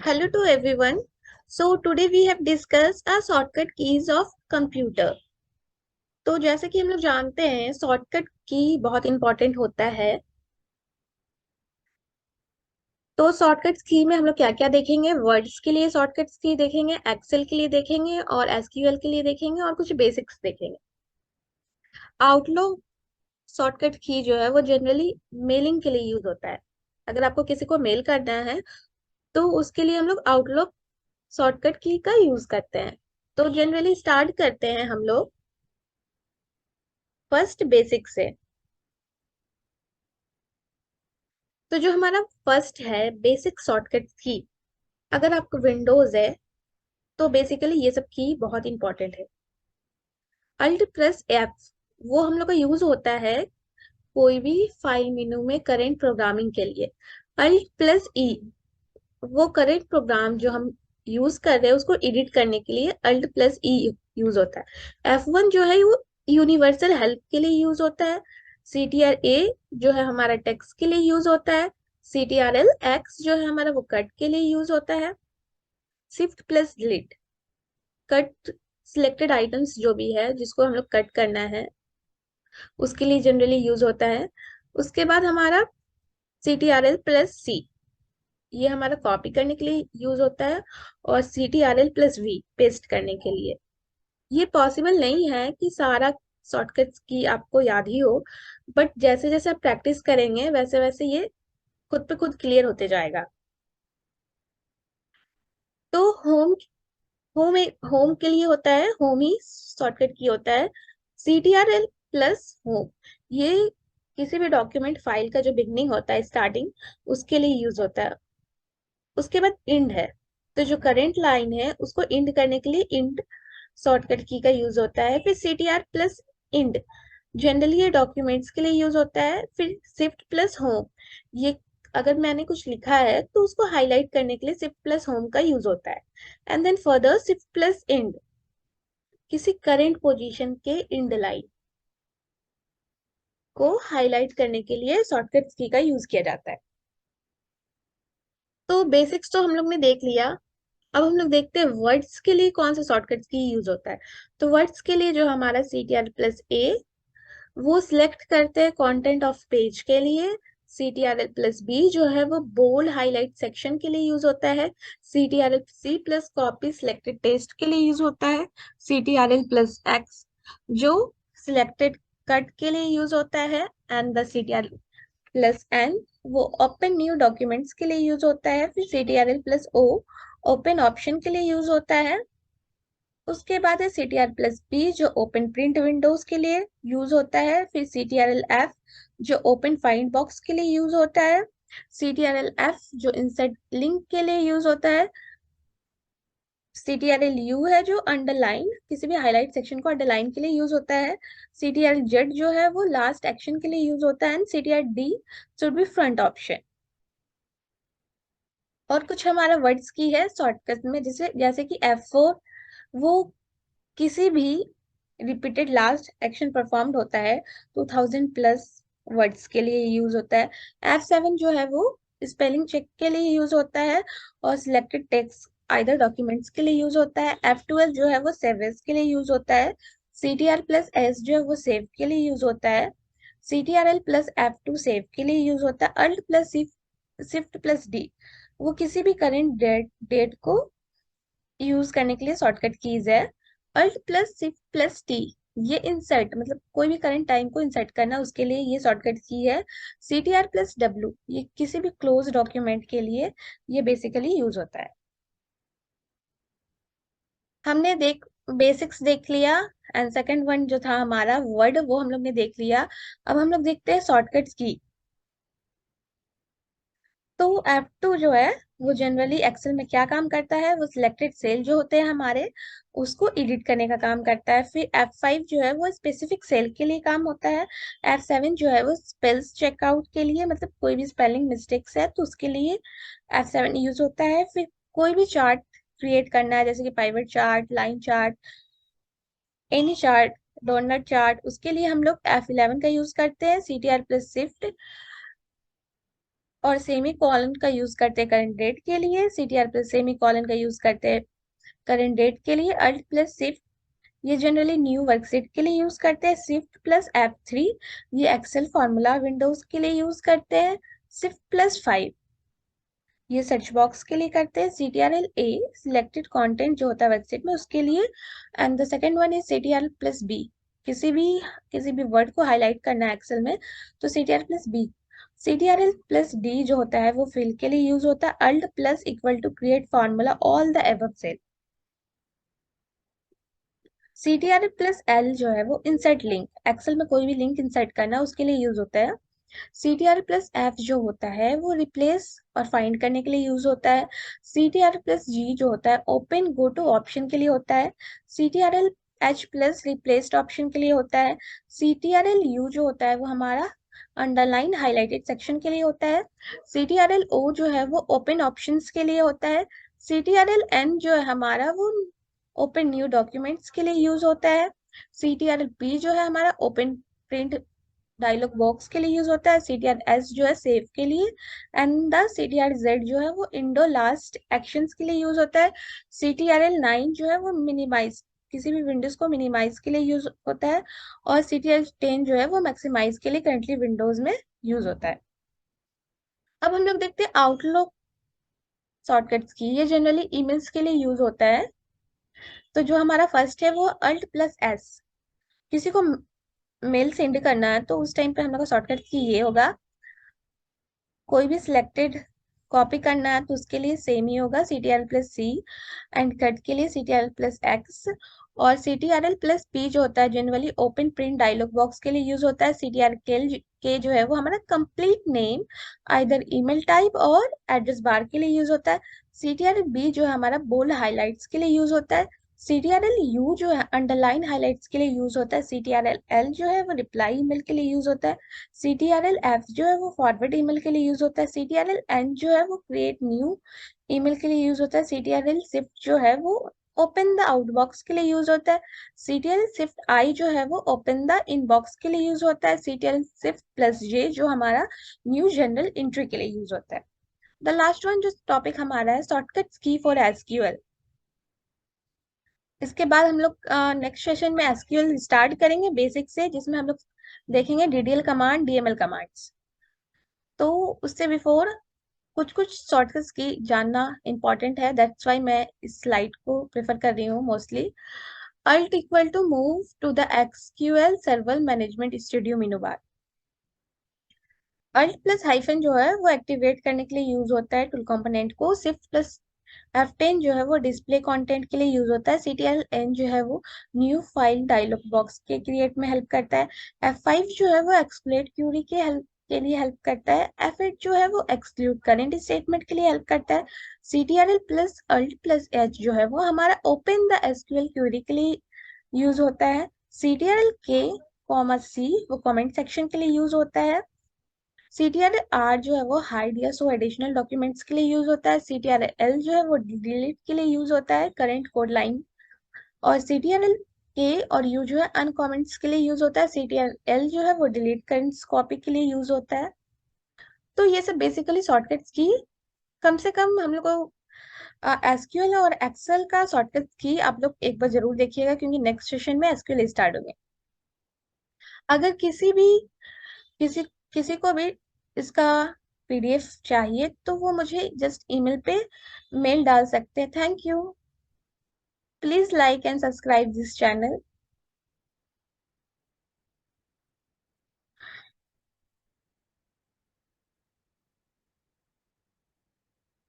Hello to everyone. So today we have discussed a shortcut keys of computer. तो जैसे कि हम लोग जानते हैं शॉर्टकट की बहुत इंपॉर्टेंट होता है। तो शॉर्टकट की में हम लोग क्या क्या देखेंगे, वर्ड्स के लिए शॉर्टकट की देखेंगे, एक्सेल के लिए देखेंगे और एसक्यूएल के लिए देखेंगे और कुछ बेसिक्स देखेंगे। आउटलुक शॉर्टकट की जो है वो जनरली मेलिंग के लिए यूज होता है। अगर आपको किसी को मेल करना है तो उसके लिए हम लोग आउटलुक शॉर्टकट की का यूज करते हैं। तो जनरली स्टार्ट करते हैं हम लोग फर्स्ट बेसिक से। तो जो हमारा फर्स्ट है बेसिक शॉर्टकट की, अगर आपको विंडोज है तो बेसिकली ये सब की बहुत इंपॉर्टेंट है। अल्ट प्लस एफ वो हम लोग का यूज होता है कोई भी फाइल मेनू में करंट प्रोग्रामिंग के लिए। अल्ट प्लस ई वो करंट प्रोग्राम जो हम यूज कर रहे हैं उसको एडिट करने के लिए अल्ट प्लस ई यूज होता है। F1 जो है वो यूनिवर्सल हेल्प के लिए यूज होता है। CTRA जो है हमारा टेक्स्ट के लिए यूज होता है। CTRL X जो है हमारा वो कट के लिए यूज होता है। Shift plus delete cut selected items जो भी है जिसको हम लोग कट करना है उसके लिए जनरली यूज होता है। उसके बाद हमारा CTRL+C ये हमारा कॉपी करने के लिए यूज होता है। और CTRL+V पेस्ट करने के लिए। ये पॉसिबल नहीं है कि सारा शॉर्टकट्स की आपको याद ही हो, बट जैसे जैसे आप प्रैक्टिस करेंगे वैसे वैसे ये खुद पे खुद क्लियर होते जाएगा। तो होम होम होम के लिए होता है, होम ही शॉर्टकट की होता है। CTRL+Home ये किसी भी डॉक्यूमेंट फाइल का जो बिगनिंग होता है, स्टार्टिंग, उसके लिए यूज होता है। उसके बाद इंड है, तो जो करेंट लाइन है उसको इंड करने के लिए इंड शॉर्टकट की का यूज होता है। फिर CTR+Ind जनरली ये डॉक्यूमेंट्स के लिए यूज होता है। फिर शिफ्ट+Home ये अगर मैंने कुछ लिखा है तो उसको हाईलाइट करने के लिए शिफ्ट+Home का यूज होता है। एंड देन फर्दर शिफ्ट+Ind किसी करंट पोजीशन के इंड लाइन को हाईलाइट करने के लिए शॉर्टकट की का यूज किया जाता है। तो बेसिक्स तो हम लोग ने देख लिया। अब हम लोग देखते हैं वर्ड्स के लिए कौन सा शॉर्टकट की यूज होता है। तो वर्ड्स के लिए जो हमारा CTR+A वो सिलेक्ट करते हैं कंटेंट ऑफ पेज के लिए। CTRL+B जो है वो बोल्ड हाईलाइट सेक्शन के लिए यूज होता है। CTRL+C कॉपी सिलेक्टेड टेक्स्ट के लिए यूज होता है। CTRL+X जो सिलेक्टेड कट के लिए यूज होता है। एंड द CTRL+N वो ओपन न्यू डॉक्यूमेंट्स के लिए यूज होता है। फिर CTRL+O ओपन ऑप्शन के लिए यूज होता है। उसके बाद है CTR+P जो ओपन प्रिंट विंडोज के लिए यूज होता है। फिर CTRL+F जो ओपन फाइंड बॉक्स के लिए यूज होता है। CTRL+F जो इंसर्ट लिंक के लिए यूज होता है। CTRL+U है जो अंडरलाइन किसी भी हाईलाइट सेक्शन को अंडरलाइन के लिए यूज होता है। CTRL+Z जो है वो लास्ट एक्शन के लिए यूज होता है। And CTRL+D should be front option. और कुछ हमारा वर्ड्स की है शॉर्टकट में, जैसे जैसे कि F4 वो किसी भी रिपीटेड लास्ट एक्शन परफॉर्म्ड होता है 2000+ वर्ड्स के लिए यूज होता है। F7 जो है वो स्पेलिंग चेक के लिए यूज होता है और सिलेक्टेड टेक्स्ट आइदर डॉक्यूमेंट्स के लिए यूज होता है। F12 जो है वो सेवेस के लिए यूज होता है। CTR+S जो है वो सेव के लिए यूज होता है। CTRL+F2 सेव के लिए यूज होता है। Alt+Shift+D वो किसी भी करेंट डेट को यूज करने के लिए शॉर्टकट कीज है। Alt+Shift+T ये इंसर्ट मतलब कोई भी करंट टाइम को इंसर्ट करना उसके लिए ये शॉर्टकट की है। CTR+W ये किसी भी क्लोज डॉक्यूमेंट के लिए ये बेसिकली यूज होता है। हमने बेसिक्स देख लिया। एंड सेकंड वन जो था हमारा वर्ड वो हम लोग ने देख लिया। अब हम लोग देखते हैं शॉर्टकट्स की। तो F2 जो है वो जनरली एक्सेल में क्या काम करता है, वो सिलेक्टेड सेल जो होते हैं हमारे उसको एडिट करने का काम करता है। फिर F5 जो है वो स्पेसिफिक सेल के लिए काम होता है। F7 जो है वो स्पेल्स चेकआउट के लिए, मतलब कोई भी स्पेलिंग मिस्टेक्स है तो उसके लिए F7 यूज होता है। फिर कोई भी चार्ट क्रिएट करना है जैसे कि pivot chart, line chart, any chart, donut chart, उसके लिए हम लोग F11 का यूज करते हैं। CTR+Shift और सेमी कॉलन का यूज करते हैं करंट डेट के लिए, CTR प्लस सेमी कॉलन का यूज करते हैं करंट डेट के लिए, अल्ट प्लस शिफ्ट ये जनरली न्यू वर्कशीट के लिए यूज करते हैं, शिफ्ट प्लस F3 ये एक्सेल फॉर्मूला विंडोज के लिए यूज करते हैं, शिफ्ट प्लस 5 ये सर्च बॉक्स के लिए करते हैं, CTRL A सिलेक्टेड कंटेंट जो होता है वेबसाइट में उसके लिए, and the second one is CTRL plus B किसी भी वर्ड को हाईलाइट करना है एक्सेल में तो CTRL plus B। CTRL plus D जो होता है वो फिल के लिए यूज होता है, alt plus equal to create formula all the above cell. CTRL plus L जो है वो इंसर्ट लिंक, एक्सेल में कोई भी लिंक इंसर्ट करना है उसके लिए यूज होता है। CTR प्लस F जो होता है वो रिप्लेस और फाइंड करने के लिए यूज होता है। CTR प्लस G जो होता है ओपन गो टू ऑप्शन के लिए होता है। CTRL H plus replaced option के लिए होता है। CTRL U जो होता है वो हमारा अंडरलाइन हाईलाइटेड सेक्शन के लिए होता है। CTRL O जो है वो ओपन ऑप्शंस के लिए होता है। CTRL N जो है हमारा वो ओपन न्यू डॉक्यूमेंट्स के लिए यूज होता है। CTRL P जो है हमारा ओपन प्रिंट डायलॉग बॉक्स के लिए यूज होता है। CTRL S जो है सेव के लिए, एंड द CTRL Z जो है वो इंडो लास्ट एक्शंस के लिए यूज होता है। CTRL 9 जो है वो मिनिमाइज किसी भी विंडोज को मिनिमाइज के लिए यूज होता है, और CTRL 10 जो है वो मैक्सिमाइज के लिए करंटली विंडोज में यूज होता है। अब हम लोग देखते हैं आउटलुक शॉर्टकट्स की, ये जनरली ईमेल्स के लिए यूज होता है। तो जो हमारा फर्स्ट है वो अल्ट प्लस एस, किसी को मेल सेंड करना है तो उस टाइम पे हम लोग का शॉर्टकट की ये होगा। कोई भी सिलेक्टेड कॉपी करना है तो उसके लिए सेम ही होगा, CTRL plus C, and cut के लिए CTRL प्लस X, और CTRL प्लस P जो होता है generally open print dialogue box के लिए यूज होता है। CTRL के जो है वो हमारा complete name either email type और एड्रेस बार के लिए यूज होता है। CTRL B जो है हमारा बोल्ड हाईलाइट्स के लिए यूज होता है। CTRL U जो है अंडरलाइन हाईलाइट्स के लिए यूज होता है। CTRL L जो है वो रिप्लाई ईमेल के लिए यूज होता है। CTRL F जो है वो फॉरवर्ड ईमेल के लिए यूज होता है। CTRL N जो है वो क्रिएट न्यू ईमेल के लिए यूज होता है। CTRL शिफ्ट जो है वो ओपन द आउटबॉक्स के लिए यूज होता है। CTRL शिफ्ट I जो है वो ओपन द इनबॉक्स के लिए यूज होता है। CTRL शिफ्ट प्लस J जो हमारा न्यू जनरल एंट्री के लिए यूज होता है। द लास्ट वन जो टॉपिक हमारा है शॉर्टकट्स की फॉर SQL। इसके बाद हम लोग नेक्स्ट सेशन में SQL स्टार्ट करेंगे बेसिक से, जिसमें हम लोग देखेंगे DDL कमांड, DML कमांड्स। तो उससे बिफोर कुछ कुछ शॉर्टकट्स की जानना इंपॉर्टेंट है, दैट्स वाई मैं इस स्लाइड को प्रेफर कर रही हूँ mostly. Alt equal to move to the SQL server management studio menu bar. Alt plus hyphen जो है वो एक्टिवेट करने के लिए यूज होता है टूल कंपोनेंट को। शिफ्ट प्लस F10 जो है वो डिस्प्ले कंटेंट के लिए यूज होता है। CTRL N जो है वो न्यू फाइल डायलॉग बॉक्स के क्रिएट में हेल्प करता है। F5 जो है वो एक्सक्लूड क्यूरी के लिए हेल्प करता है। F8 जो है वो एक्सक्लूड करेंट स्टेटमेंट के लिए हेल्प करता है। CTRL plus alt plus H जो है वो हमारा ओपन द SQL क्यूरी के लिए यूज होता है। CTRL K, C वो कमेंट सेक्शन के लिए यूज होता है। CTRL-R जो है वो हाइड या सो एडिशनल डॉक्यूमेंट्स के लिए यूज होता है। CTRL-L जो है वो डिलीट के लिए यूज होता है करंट कोड लाइन, और CTRL-K और U जो है अनकमेंट्स के लिए यूज होता है। CTRL जो है वो डिलीट करंट्स कॉपी के लिए यूज होता है। तो ये सब बेसिकली शॉर्टकट्स की, कम से कम हम लोग को SQL और एक्सेल का शॉर्टकट्स की आप लोग एक बार जरूर देखिएगा, क्योंकि नेक्स्ट सेशन में SQL स्टार्ट होंगे। अगर किसी किसी को भी इसका PDF चाहिए तो वो मुझे जस्ट ईमेल पे मेल डाल सकते हैं। Thank you. Please like and subscribe this channel.